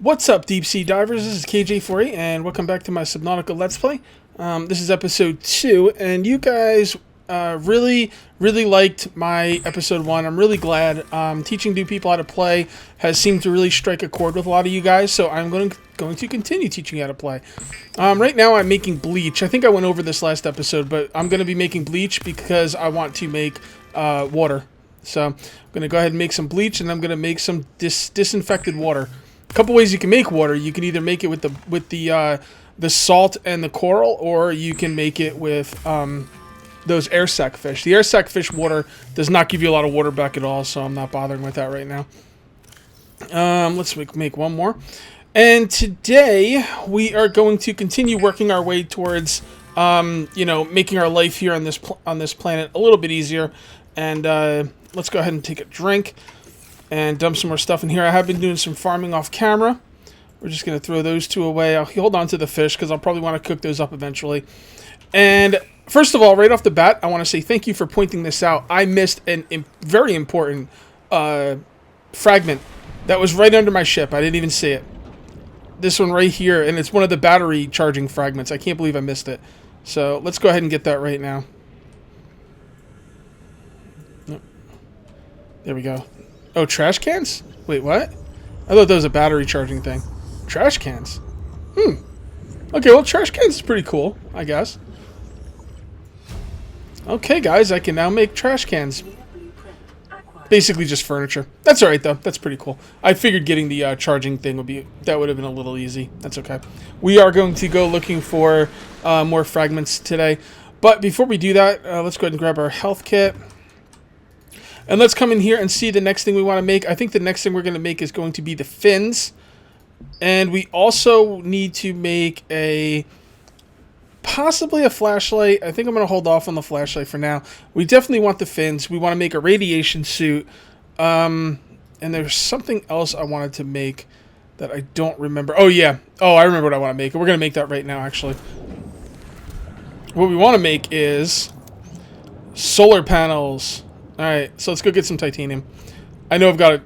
What's up, deep sea divers? This is KJ48, and welcome back to my Subnautica Let's Play. This is episode 2, and you guys really liked my episode 1. I'm really glad. Teaching new people how to play has seemed to really strike a chord with a lot of you guys, so I'm going to continue teaching you how to play. Right now I'm making bleach. I think I went over this last episode, but I'm going to be making bleach because I want to make water. So I'm going to go ahead and make some bleach, and I'm going to make some disinfected water. A couple ways you can make water. You can either make it with the salt and the coral, or you can make it with those air sac fish. The air sac fish water does not give you a lot of water back at all, so I'm not bothering with that right now. Let's make one more. And today we are going to continue working our way towards making our life here on this planet a little bit easier. And let's go ahead and take a drink and dump some more stuff in here. I have been doing some farming off camera. We're just going to throw those two away. I'll hold on to the fish because I'll probably want to cook those up eventually. And first of all, right off the bat, I want to say thank you for pointing this out. I missed a very important fragment that was right under my ship. I didn't even see it. This one right here, and it's one of the battery charging fragments. I can't believe I missed it. So let's go ahead and get that right now. There we go. Oh, trash cans? Wait, what? I thought that was a battery charging thing. Trash cans? Okay, well, trash cans is pretty cool, I guess. Okay, guys, I can now make trash cans. Basically just furniture. That's alright, though. That's pretty cool. I figured getting the charging thing would have been a little easy. That's okay. We are going to go looking for more fragments today. But before we do that, let's go ahead and grab our health kit. And let's come in here and see the next thing we want to make. I think the next thing we're going to make is going to be the fins. And we also need to make possibly a flashlight. I think I'm going to hold off on the flashlight for now. We definitely want the fins. We want to make a radiation suit. And there's something else I wanted to make that I don't remember. Oh, yeah. Oh, I remember what I want to make. We're going to make that right now, actually. What we want to make is solar panels. Alright, so let's go get some titanium. I know I've got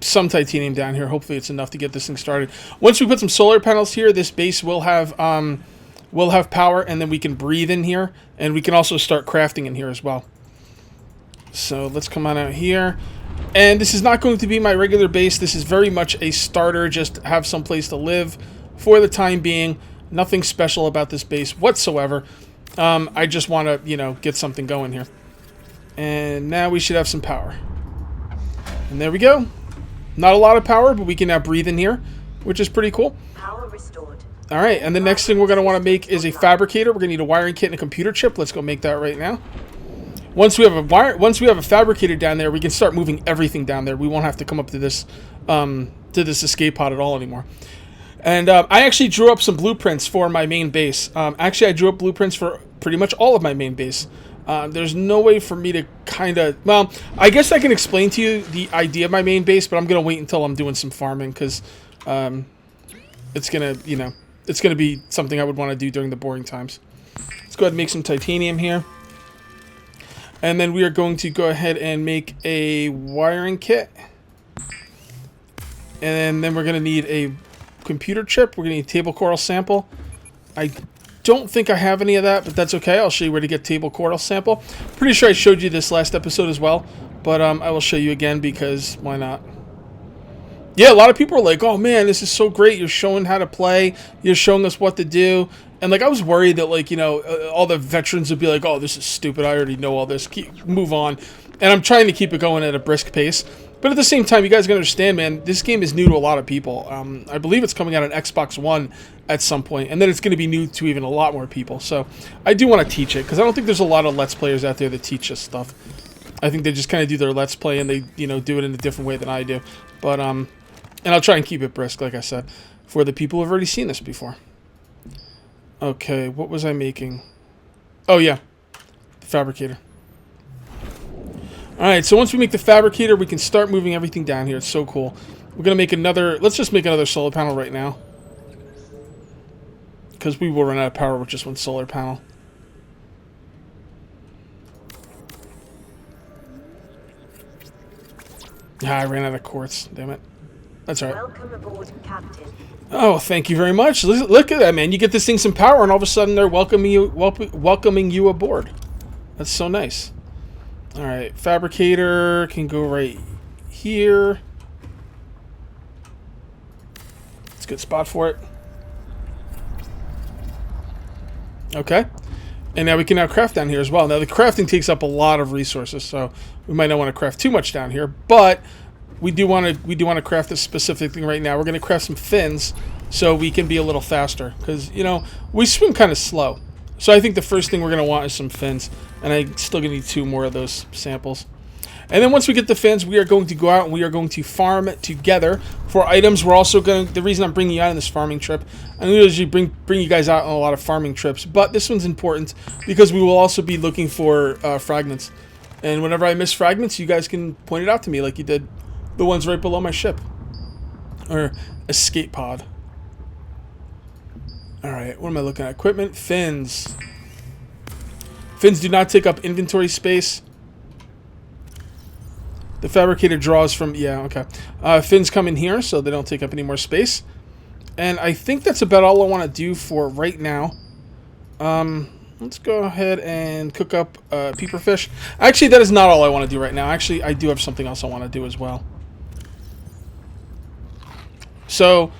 some titanium down here. Hopefully it's enough to get this thing started. Once we put some solar panels here, this base will have power, and then we can breathe in here, and we can also start crafting in here as well. So let's come on out here. And this is not going to be my regular base. This is very much a starter, just have some place to live for the time being. Nothing special about this base whatsoever. I just want to, get something going here. And now we should have some power. And there we go. Not a lot of power, but we can now breathe in here, which is pretty cool. Power restored. Alright, and the next thing we're going to want to make is a fabricator. We're going to need a wiring kit and a computer chip. Let's go make that right now. Once we have a fabricator down there, we can start moving everything down there. We won't have to come up to this escape pod at all anymore. And I actually drew up some blueprints for my main base. Actually, I drew up blueprints for pretty much all of my main base. There's no way for me to well, I guess I can explain to you the idea of my main base, but I'm going to wait until I'm doing some farming, because it's going to be something I would want to do during the boring times. Let's go ahead and make some titanium here. And then we are going to go ahead and make a wiring kit. And then we're going to need a computer chip. We're going to need a table coral sample. I don't think I have any of that, but that's okay. I'll show you where to get table coral sample. Pretty sure I showed you this last episode as well, but I will show you again because why not? Yeah, a lot of people are like, oh man, this is so great. You're showing how to play. You're showing us what to do. And like, I was worried that all the veterans would be like, oh, this is stupid. I already know all this. Move on. And I'm trying to keep it going at a brisk pace. But at the same time, you guys can understand, man, this game is new to a lot of people. I believe it's coming out on Xbox One at some point, and then it's going to be new to even a lot more people. So I do want to teach it, because I don't think there's a lot of Let's Players out there that teach this stuff. I think they just kind of do their Let's Play, and they, do it in a different way than I do. But, and I'll try and keep it brisk, like I said, for the people who have already seen this before. Okay, what was I making? Oh, yeah, the fabricator. Alright, so once we make the fabricator, we can start moving everything down here. It's so cool. We're going to make let's just make another solar panel right now. Because we will run out of power with just one solar panel. I ran out of quartz, damn it. That's all right. Welcome aboard, Captain. Oh, thank you very much. Look at that, man. You get this thing some power, and all of a sudden they're welcoming you aboard. That's so nice. All right, fabricator can go right here. It's a good spot for it. Okay. And now we can craft down here as well. Now the crafting takes up a lot of resources, so we might not want to craft too much down here, but we do want to craft this specific thing right now. We're going to craft some fins so we can be a little faster because, you know, we swim kind of slow. So I think the first thing we're going to want is some fins, and I'm still going to need 2 more of those samples. And then once we get the fins, we are going to go out and we are going to farm together for items. We're also going to, the reason I'm bringing you out on this farming trip, I usually bring you guys out on a lot of farming trips, but this one's important because we will also be looking for fragments. And whenever I miss fragments, you guys can point it out to me like you did the ones right below my ship. Or escape pod. Alright, what am I looking at? Equipment, fins. Fins do not take up inventory space. The fabricator draws from... Yeah, okay. Fins come in here, so they don't take up any more space. And I think that's about all I want to do for right now. Let's go ahead and cook up peeper fish. Actually, that is not all I want to do right now. Actually, I do have something else I want to do as well. So,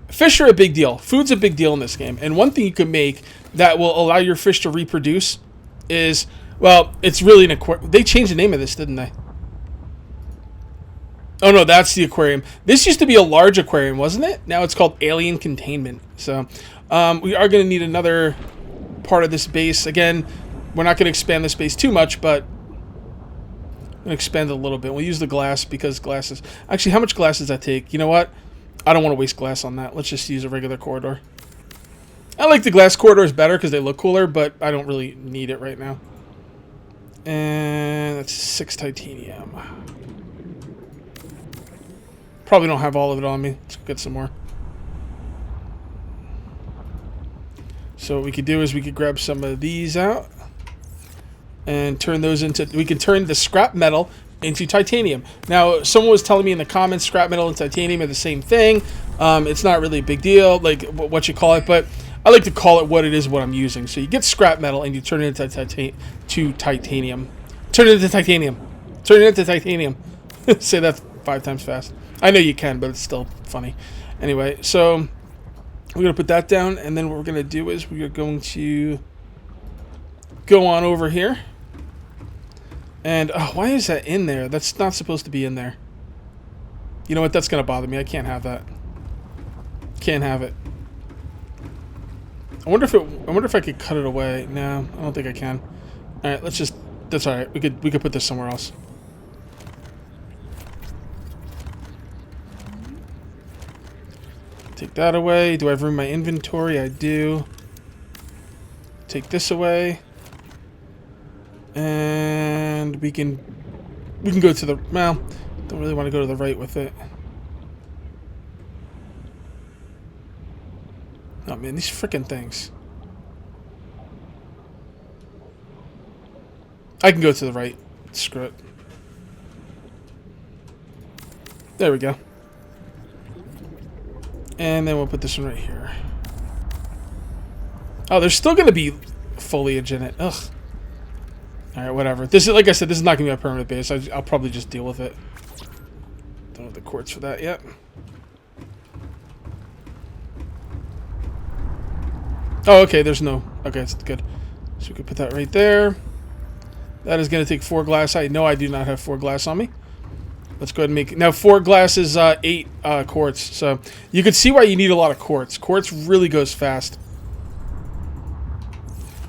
fish are a big deal. Food's a big deal in this game. And one thing you can make that will allow your fish to reproduce is... Well, it's really an aquarium. They changed the name of this, didn't they? Oh, no, that's the aquarium. This used to be a large aquarium, wasn't it? Now it's called Alien Containment. So, we are going to need another part of this base. Again, we're not going to expand this base too much, but I'm going to expand it a little bit. We'll use the glass because glass is... Actually, how much glass does that take? You know what? I don't want to waste glass on that. Let's just use a regular corridor. I like the glass corridors better because they look cooler, but I don't really need it right now. And that's 6 titanium. Probably don't have all of it on me. Let's get some more. So what we could do is we could grab some of these out and turn those into... We can turn the scrap metal into titanium. Now, someone was telling me in the comments scrap metal and titanium are the same thing. It's not really a big deal, like what you call it, but I like to call it what it is, what I'm using. So you get scrap metal and you turn it into titanium. Turn it into titanium. Turn it into titanium. Say that 5 times fast. I know you can, but it's still funny. Anyway, so we're going to put that down, and then what we're going to do is we are going to go on over here. And, oh, why is that in there? That's not supposed to be in there. You know what? That's going to bother me. I can't have that. Can't have it. I wonder if I could cut it away. No, I don't think I can. All right, let's just... That's all right. We could put this somewhere else. Take that away. Do I have room in my inventory? I do. Take this away. And we can go to the... Well, don't really want to go to the right with it. Oh, man, these freaking things. I can go to the right. Screw it. There we go. And then we'll put this one right here. Oh, there's still going to be foliage in it. Ugh. Alright, whatever. This is, like I said, this is not going to be a permanent base. I'll probably just deal with it. Don't have the quartz for that yet. Oh, okay, there's no... Okay, that's good. So we can put that right there. That is going to take 4 glass. I know I do not have 4 glass on me. Let's go ahead and make it. Now, 4 glass is 8 quartz. So you can see why you need a lot of quartz. Quartz really goes fast.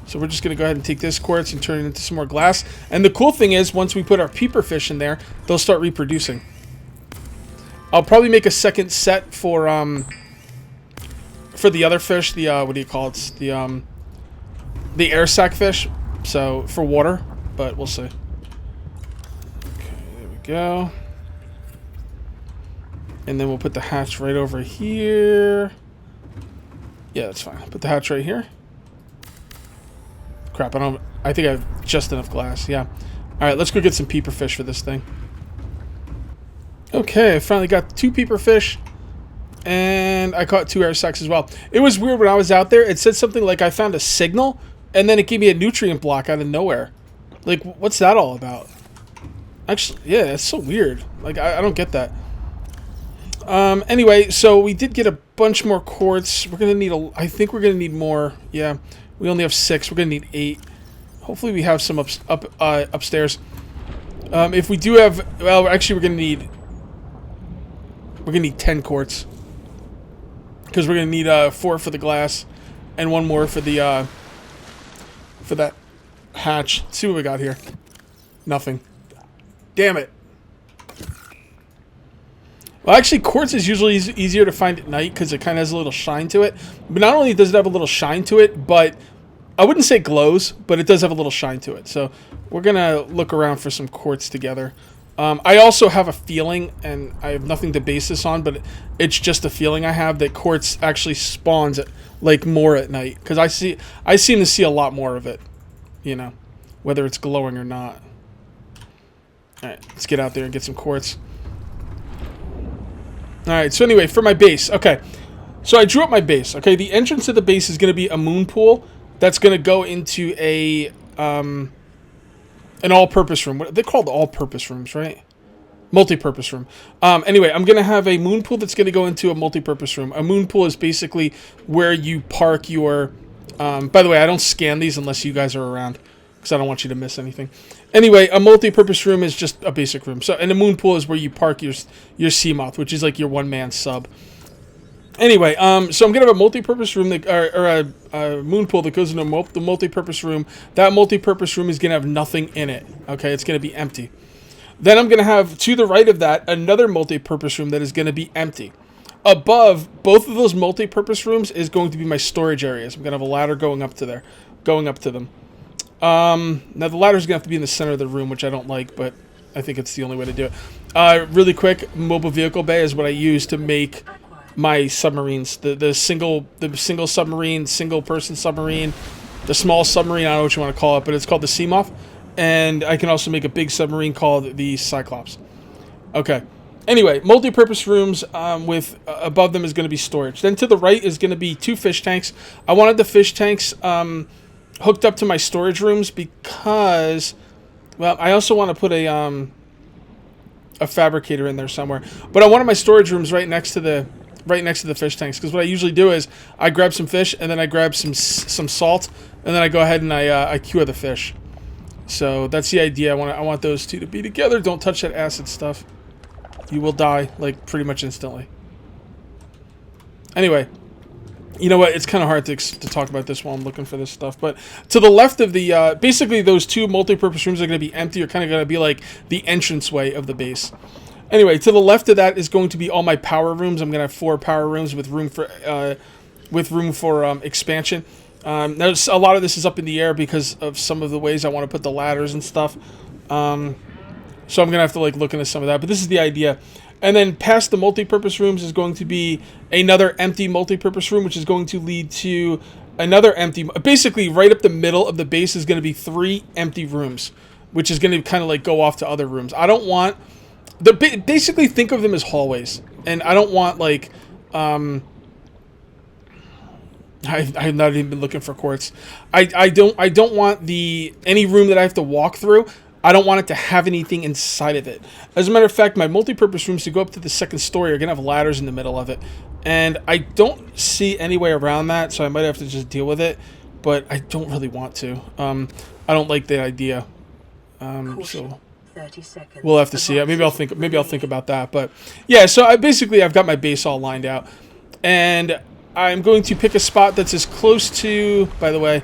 So we're just going to go ahead and take this quartz and turn it into some more glass. And the cool thing is, once we put our peeper fish in there, they'll start reproducing. I'll probably make a second set for the other fish. The what do you call it? The air sac fish. So for water, but we'll see. Okay, there we go. And then we'll put the hatch right over here. Yeah, that's fine. Put the hatch right here. Crap, I think I have just enough glass. Yeah. Alright, let's go get some peeper fish for this thing. Okay, I finally got 2 peeper fish. And I caught 2 air sacs as well. It was weird when I was out there. It said something like I found a signal, and then it gave me a nutrient block out of nowhere. Like, what's that all about? Actually, yeah, it's so weird. Like, I don't get that. Anyway, so we did get a bunch more quartz. We're gonna need I think we're gonna need more. Yeah, we only have 6. We're gonna need 8. Hopefully, we have some upstairs. If we do have, well, actually, we're gonna need 10 quartz. Because we're gonna need 4 for the glass, and 1 more for the for that hatch. Let's see what we got here. Nothing. Damn it. Well, actually, quartz is usually easier to find at night because it kind of has a little shine to it. But not only does it have a little shine to it, but I wouldn't say glows, but it does have a little shine to it. So we're gonna look around for some quartz together. I also have a feeling, and I have nothing to base this on, but it's just a feeling I have that quartz actually spawns like more at night, because I seem to see a lot more of it, you know, whether it's glowing or not. All right, let's get out there and get some quartz. All right, so anyway, for my base, okay, so I drew up my base. Okay, the entrance of the base is going to be a moon pool that's going to go into an all-purpose room. They're called all-purpose rooms, right? Multi-purpose room. Anyway, I'm going to have a moon pool that's going to go into a multi-purpose room. A moon pool is basically where you park your... by the way, I don't scan these unless you guys are around, because I don't want you to miss anything. Anyway, a multi-purpose room is just a basic room. So, and a moon pool is where you park your sea moth, which is like your one-man sub. Anyway, so I'm going to have a multi-purpose room, or a moon pool that goes into the multi-purpose room. That multi-purpose room is going to have nothing in it. Okay, it's going to be empty. Then I'm going to have, to the right of that, another multi-purpose room that is going to be empty. Above both of those multi-purpose rooms is going to be my storage areas. I'm going to have a ladder going up to them. Now the ladder is going to have to be in the center of the room, which I don't like, but I think it's the only way to do it. Really quick, mobile vehicle bay is what I use to make my submarines, the single submarine, single person submarine, the small submarine, I don't know what you want to call it, but it's called the Sea Moth, and I can also make a big submarine called the Cyclops. Okay, anyway, multi-purpose rooms with above them is going to be storage. Then to the right is going to be 2 fish tanks. I wanted the fish tanks hooked up to my storage rooms because, well, I also want to put a fabricator in there somewhere, but I wanted my storage rooms right next to the fish tanks, because what I usually do is I grab some fish and then I grab some salt and then I go ahead and I cure the fish. So that's the idea. I want those two to be together. Don't touch that acid stuff. You will die like pretty much instantly. Anyway, you know what? It's kind of hard to talk about this while I'm looking for this stuff. But to the left of the basically those 2 multi-purpose rooms are going to be empty. Or kind of going to be like the entranceway of the base. Anyway, to the left of that is going to be all my power rooms. I'm going to have 4 power rooms with room for expansion. There's a lot of this is up in the air because of some of the ways I want to put the ladders and stuff. So I'm going to have to like look into some of that. But this is the idea. And then past the multi-purpose rooms is going to be another empty multi-purpose room, which is going to lead to another empty... Basically, right up the middle of the base is going to be 3 empty rooms, which is going to kind of like go off to other rooms. I don't want... basically think of them as hallways, and I don't want like I've not even been looking for quartz. I don't want any room that I have to walk through. I don't want it to have anything inside of it. As a matter of fact, my multi-purpose rooms to go up to the 2nd story are gonna have ladders in the middle of it, and I don't see any way around that, so I might have to just deal with it. But I don't really want to. I don't like the idea. So. 30 seconds. We'll have to see. Maybe I'll think about that. But yeah, so I've got my base all lined out, and I'm going to pick a spot that's as close to. By the way,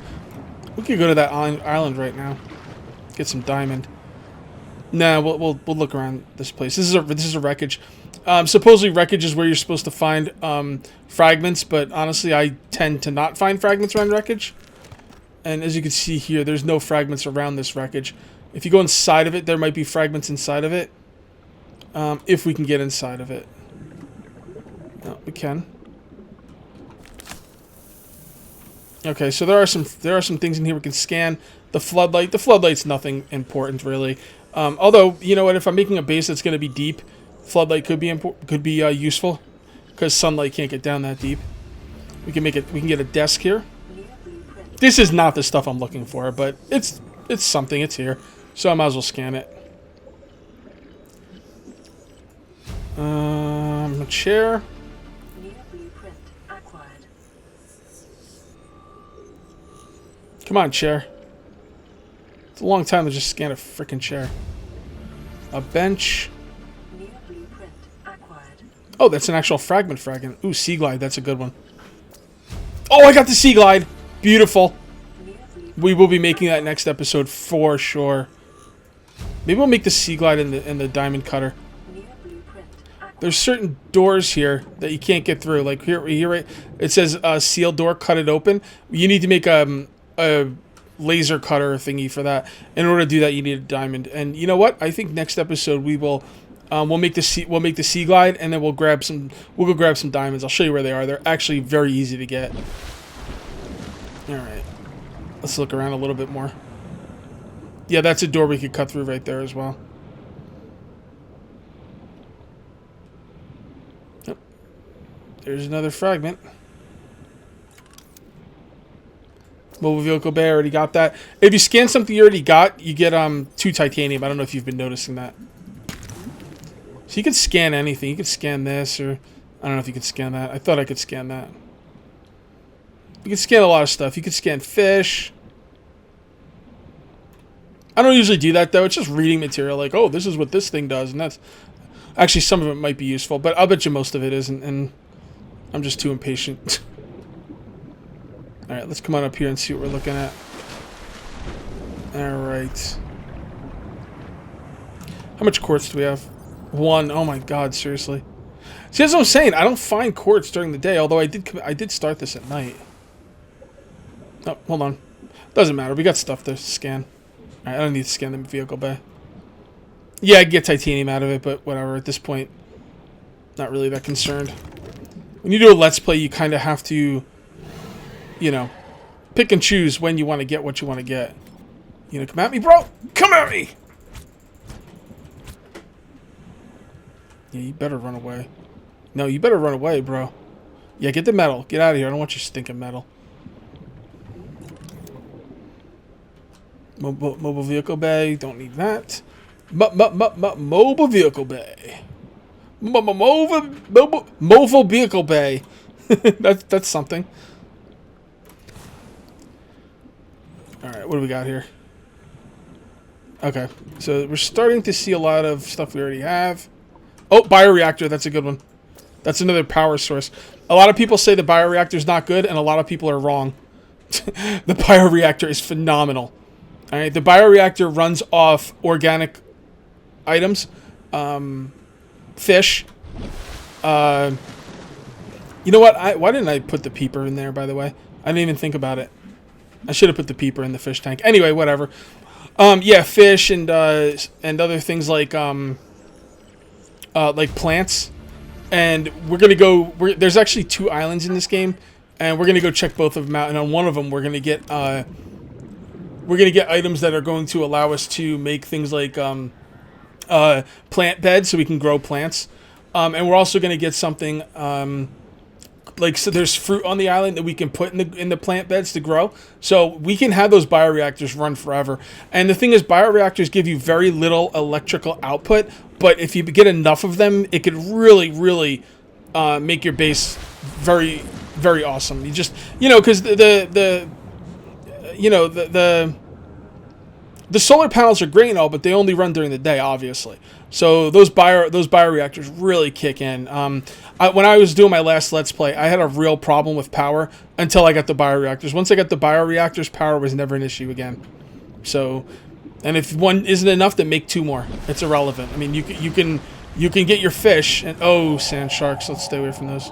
we could go to that island right now, get some diamond. Nah, we'll look around this place. This is a wreckage. Supposedly wreckage is where you're supposed to find fragments, but honestly, I tend to not find fragments around wreckage. And as you can see here, there's no fragments around this wreckage. If you go inside of it, there might be fragments inside of it. If we can get inside of it. No, we can. Okay, so there are some things in here we can scan. The floodlight. The floodlight's nothing important, really. Although, you know what, if I'm making a base that's going to be deep, Floodlight could be useful because sunlight can't get down that deep. We can get a desk here. This is not the stuff I'm looking for, but it's something. It's here, so I might as well scan it. A chair. Come on, chair. It's a long time to just scan a freaking chair. A bench. Oh, that's an actual fragment. Ooh, sea glide. That's a good one. Oh, I got the sea glide. Beautiful. We will be making that next episode for sure. Maybe we'll make the sea glide in the diamond cutter. There's certain doors here that you can't get through. Like here, it says seal door, cut it open. You need to make a laser cutter thingy for that. In order to do that, you need a diamond. And you know what? I think next episode we will we'll make the sea glide, and then we'll go grab some diamonds. I'll show you where they are. They're actually very easy to get. All right, let's look around a little bit more. Yeah, that's a door we could cut through right there as well. Yep. There's another fragment. Mobile vehicle bay, I already got that. If you scan something you already got, you get 2 titanium. I don't know if you've been noticing that. So you could scan anything. You could scan this, or I don't know if you could scan that. I thought I could scan that. You could scan a lot of stuff. You could scan fish. I don't usually do that though. It's just reading material, like, oh, this is what this thing does, and that's actually some of it might be useful, but I'll bet you most of it isn't, and I'm just too impatient. Alright, let's come on up here and see what we're looking at. Alright. How much quartz do we have? 1. Oh my god, seriously. See, that's what I'm saying. I don't find quartz during the day, although I did start this at night. Oh, hold on. Doesn't matter. We got stuff to scan. Alright, I don't need to scan the vehicle bay. Yeah, I can get titanium out of it, but whatever. At this point, not really that concerned. When you do a Let's Play, you kind of have to, you know, pick and choose when you want to get what you want to get. You know, come at me, bro! Come at me! Yeah, you better run away. No, you better run away, bro. Yeah, get the metal. Get out of here. I don't want your stinking metal. Mobile vehicle bay. Don't need that. Mobile vehicle bay. Mobile vehicle bay. That's something. Alright, what do we got here? Okay, so we're starting to see a lot of stuff we already have. Oh, bioreactor, that's a good one. That's another power source. A lot of people say the bioreactor is not good, and a lot of people are wrong. The bioreactor is phenomenal. Alright, the bioreactor runs off organic items, fish. You know what? Why didn't I put the peeper in there, by the way? I didn't even think about it. I should have put the peeper in the fish tank. Anyway, whatever. Yeah, fish and other things like plants. And we're gonna go. There's actually 2 islands in this game, and we're gonna go check both of them out. And on one of them, we're gonna get items that are going to allow us to make things like plant beds, so we can grow plants. And we're also gonna get something so there's fruit on the island that we can put in the plant beds to grow. So we can have those bioreactors run forever. And the thing is, bioreactors give you very little electrical output, but if you get enough of them, it could really, really make your base very, very awesome. You just, because the solar panels are great and all, but they only run during the day, obviously. So those bioreactors really kick in. When I was doing my last Let's Play, I had a real problem with power until I got the bioreactors. Once I got the bioreactors, power was never an issue again. So, and if one isn't enough, then make 2 more. It's irrelevant. I mean, you can get your fish, and oh, sand sharks. Let's stay away from those.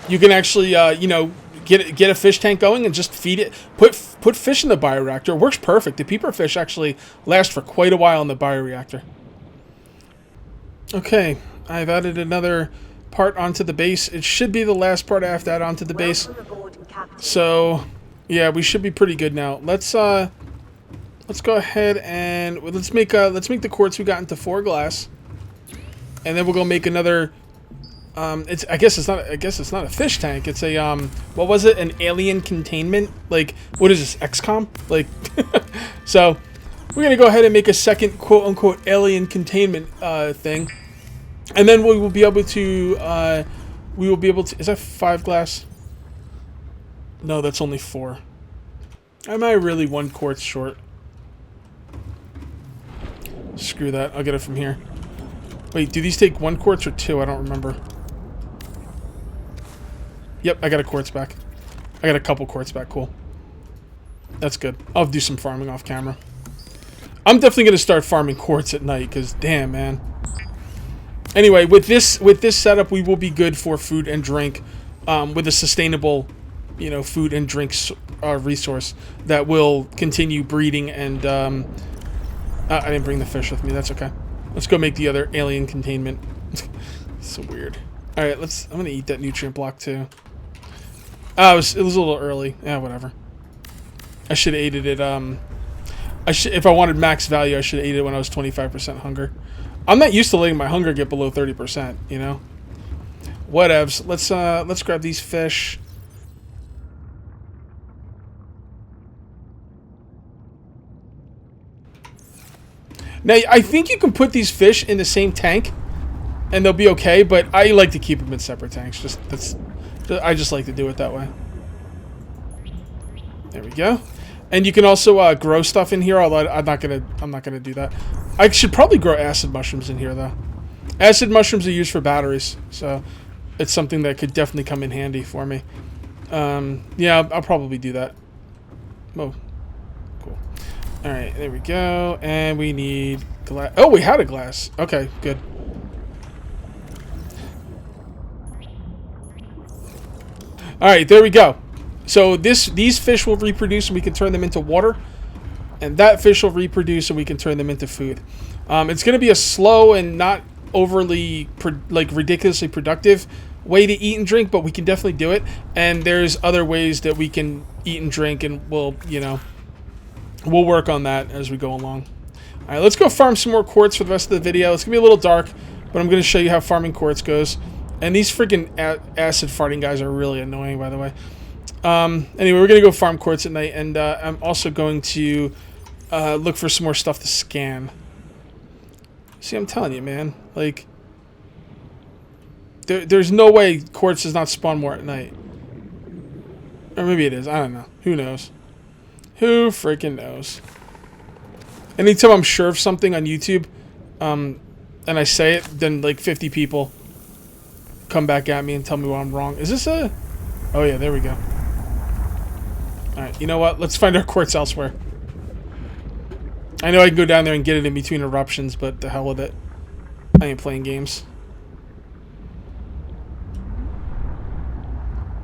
You can actually, get a fish tank going and just feed it. Put fish in the bioreactor. It works perfect. The peeper fish actually last for quite a while in the bioreactor. Okay, I've added another part onto the base. It should be the last part I have to add onto the base. So, yeah, we should be pretty good now. Let's go ahead and let's make the quartz we got into 4 glass. and then we'll go make another. I guess it's not a fish tank. It's a what was it? An alien containment? Like, what is this? XCOM? Like, so we're gonna go ahead and make a second quote unquote alien containment thing, and then we will be able to. Is that 5 glass? No, that's only 4. Am I really 1 quartz short? Screw that. I'll get it from here. Wait, do these take 1 quartz or 2? I don't remember. Yep, I got a quartz back. I got a couple quartz back. Cool. That's good. I'll do some farming off camera. I'm definitely going to start farming quartz at night, because damn, man. Anyway, with this setup, we will be good for food and drink, with a sustainable, you know, food and drink resource that will continue breeding. And I didn't bring the fish with me. That's okay. Let's go make the other alien containment. So weird. All right, I'm gonna eat that nutrient block too. It was a little early. Yeah, whatever. I should have ate it at if I wanted max value, I should have ate it when I was 25% hunger. I'm not used to letting my hunger get below 30%, you know? Whatevs. Let's grab these fish. Now, I think you can put these fish in the same tank, and they'll be okay, but I like to keep them in separate tanks. I just like to do it that way. There we go. And you can also grow stuff in here, although I'm not gonna do that. I should probably grow acid mushrooms in here, though. Acid mushrooms are used for batteries, so it's something that could definitely come in handy for me. Yeah, I'll probably do that. Whoa, cool. All right, there we go, and we need glass. Oh, we had a glass. Okay, good. All right, there we go. So these fish will reproduce, and we can turn them into water, and that fish will reproduce, and we can turn them into food. It's going to be a slow and not overly ridiculously productive way to eat and drink, but we can definitely do it. And there's other ways that we can eat and drink, and we'll work on that as we go along. All right, let's go farm some more quartz for the rest of the video. It's going to be a little dark, but I'm going to show you how farming quartz goes. And these freaking acid farting guys are really annoying, by the way. Anyway, we're going to go farm quartz at night, and I'm also going to look for some more stuff to scan. See, I'm telling you, man. Like, there's no way quartz does not spawn more at night. Or maybe it is. I don't know. Who knows? Who freaking knows? Anytime I'm sure of something on YouTube, and I say it, then like 50 people come back at me and tell me why I'm wrong. Is this a... Oh, yeah, there we go. Alright, you know what? Let's find our quartz elsewhere. I know I can go down there and get it in between eruptions, but the hell with it. I ain't playing games.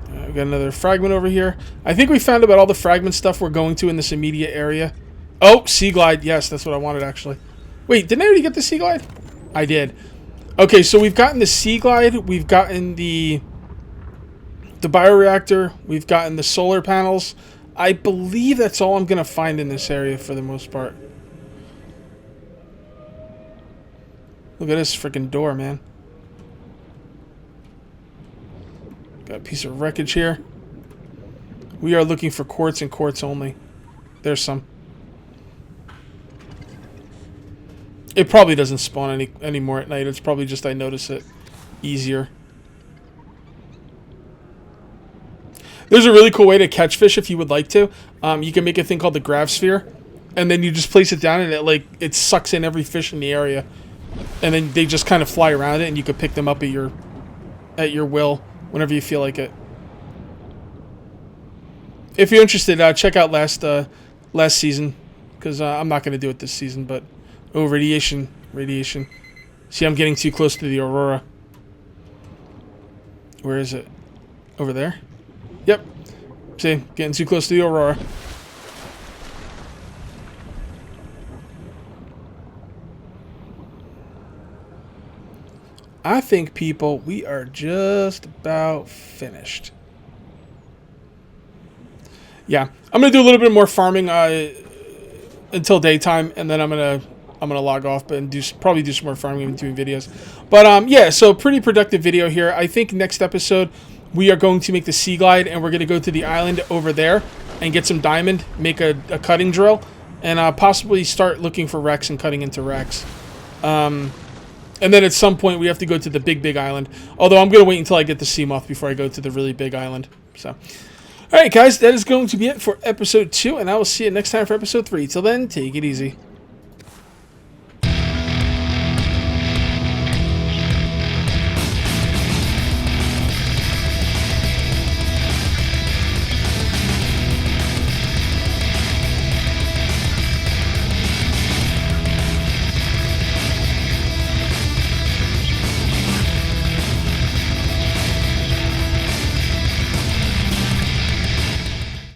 We got another fragment over here. I think we found about all the fragment stuff we're going to in this immediate area. Oh, sea glide. Yes, that's what I wanted, actually. Wait, didn't I already get the sea glide? I did. Okay, so we've gotten the sea glide. We've gotten the bioreactor. We've gotten the solar panels. I believe that's all I'm going to find in this area for the most part. Look at this freaking door, man. Got a piece of wreckage here. We are looking for quartz and quartz only. There's some. It probably doesn't spawn any more at night. It's probably just I notice it easier. There's a really cool way to catch fish if you would like to. You can make a thing called the grav sphere, and then you just place it down, and it sucks in every fish in the area, and then they just kind of fly around it, and you could pick them up at your will whenever you feel like it. If you're interested, check out last season, because I'm not going to do it this season. But radiation. See, I'm getting too close to the aurora. Where is it? Over there. Yep. See, getting too close to the aurora. I think, people, we are just about finished. Yeah, I'm gonna do a little bit more farming until daytime, and then I'm I'm gonna log off, but probably do some more farming and doing videos. But yeah, so pretty productive video here. I think next episode we are going to make the sea glide, and we're gonna go to the island over there and get some diamond, make a cutting drill, and possibly start looking for wrecks and cutting into wrecks. And then at some point we have to go to the big island. Although I'm gonna wait until I get the sea moth before I go to the really big island. So, all right, guys, that is going to be it for episode 2, and I will see you next time for episode 3. Till then, take it easy.